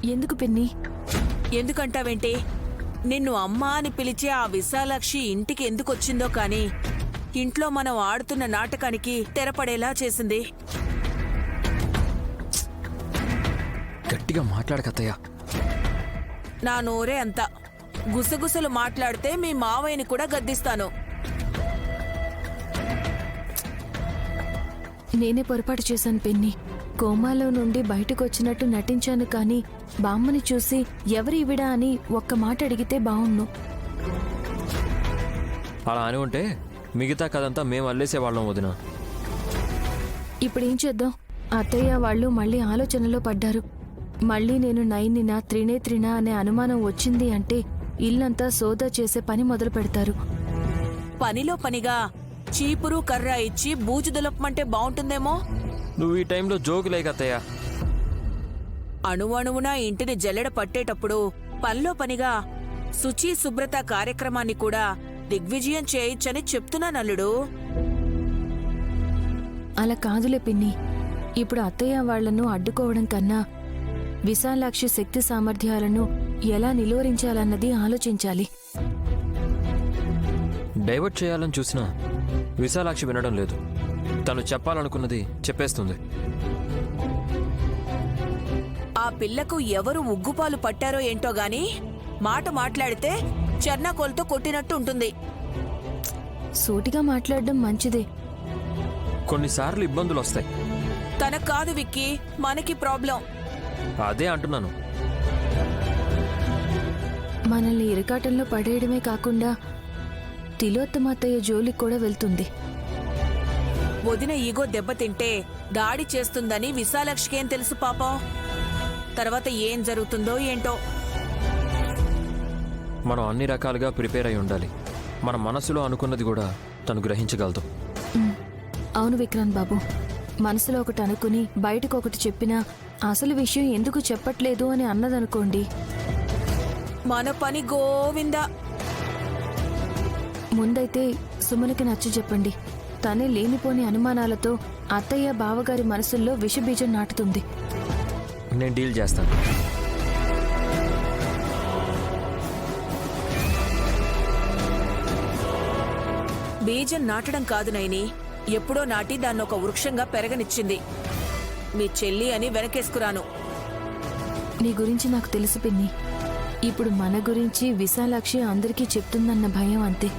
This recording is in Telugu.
ఎందుకు పిన్ని? ఎందుకంటావేంటి? నిన్ను అమ్మా అని పిలిచే ఆ విశాలాక్షి ఇంటికి ఎందుకొచ్చిందో కానీ ఇంట్లో మనం ఆడుతున్న నాటకానికి తెరపడేలా చేసింది. గట్టిగా మాట్లాడకత్తయ్య. నా నోరే అంత. గుసగుసలు మాట్లాడితే మీ మావయ్యని కూడా గద్దిస్తాను. నేనే పొరపాటు చేశాను పిన్ని. కోమాలో నుండి బయటకు వచ్చినట్టు నటించాను, కానీ బామ్మని చూసి ఎవరు ఈవిడా అని ఒక్క మాట అడిగితే బావుణ్ణు. అలా అని ఉంటే మిగతా కథంతా మేము అల్లేసేవాళ్ళం వదిన. ఇప్పుడేం చేద్దాం? అత్తయ్య వాళ్ళు మళ్ళీ ఆలోచనలో పడ్డారు. మళ్ళీ నేను నైనినా త్రినేత్రినా అనే అనుమానం వచ్చింది అంటే ఇల్లంతా సోదా చేసే పని మొదలు పెడతారు. పనిలో పనిగా చీపురు కర్ర ఇచ్చి బూజు దులపమంటే బావుంటుందేమో. నువ్వు ఈ టైంలో జోకులేకత్తయ్య. అణువణువునా ఇంటిని జల్లెడ పట్టేటప్పుడు పనిలో పనిగా శుచి శుభ్రత కార్యక్రమాన్ని కూడా దిగ్విజయం చేయొచ్చని చెప్తున్నానల్లుడు. అలా కాదులే పిన్ని. ఇప్పుడు అత్తయ్య వాళ్లను అడ్డుకోవడం కన్నా విశాలాక్షి శక్తి సామర్థ్యాలను ఎలా నిలువరించాలన్నది ఆలోచించాలి. డైవర్ట్ చేయాలని చూసినా విశాలాక్షి వినడం లేదు. తను చెప్పాలనుకున్నది చెప్పేస్తుంది. ఆ పిల్లకు ఎవరు ఉగ్గుపాలు పట్టారో ఏంటో గాని మాట మాట్లాడితే చెర్నాకోలతో కొట్టినట్టు ఉంటుంది. సూటిగా మాట్లాడడం మంచిదే. కొన్నిసార్లు ఇబ్బందులు వస్తాయి. తనకు కాదు విక్కీ, మనకి ప్రాబ్లం. అదే అంటున్నాను. మనల్ని ఇరకాటంలో పడేయడమే కాకుండా తిలోత్తమత్తయ్య జోలికి కూడా వెళ్తుంది. వదిన ఈగో దెబ్బతింటే దాడి చేస్తుందని విశాలాక్షికేం తెలుసు పాపం. తర్వాత ఏం జరుగుతుందో ఏంటో. మనం అన్ని రకాలుగా ప్రిపేర్ అయి ఉండాలి. మన మనసులో అనుకున్నది కూడా తను గ్రహించగలదు. అవును విక్రాంత్ బాబు. మనసులో ఒకటి అనుకుని బయటకు ఒకటి చెప్పినా అసలు విషయం ఎందుకు చెప్పట్లేదు అని అన్నదనుకోండి, మన పని గోవిందా. ముందైతే సుమనికి నచ్చ చెప్పండి. తనే లేనిపోని అనుమానాలతో అత్తయ్య బావగారి మనసుల్లో విషబీజం నాటుతుంది. నేను డీల్ చేస్తాను. బీజం నాటడం కాదు నైని, ఎప్పుడో నాటి దాన్నొక వృక్షంగా పెరగనిచ్చింది. మీ చెల్లి అని వెనకేసుకురాను. నీ గురించి నాకు తెలుసు పిన్ని. ఇప్పుడు మన గురించి విశాలాక్షి అందరికీ చెప్తుందన్న భయం అంతే.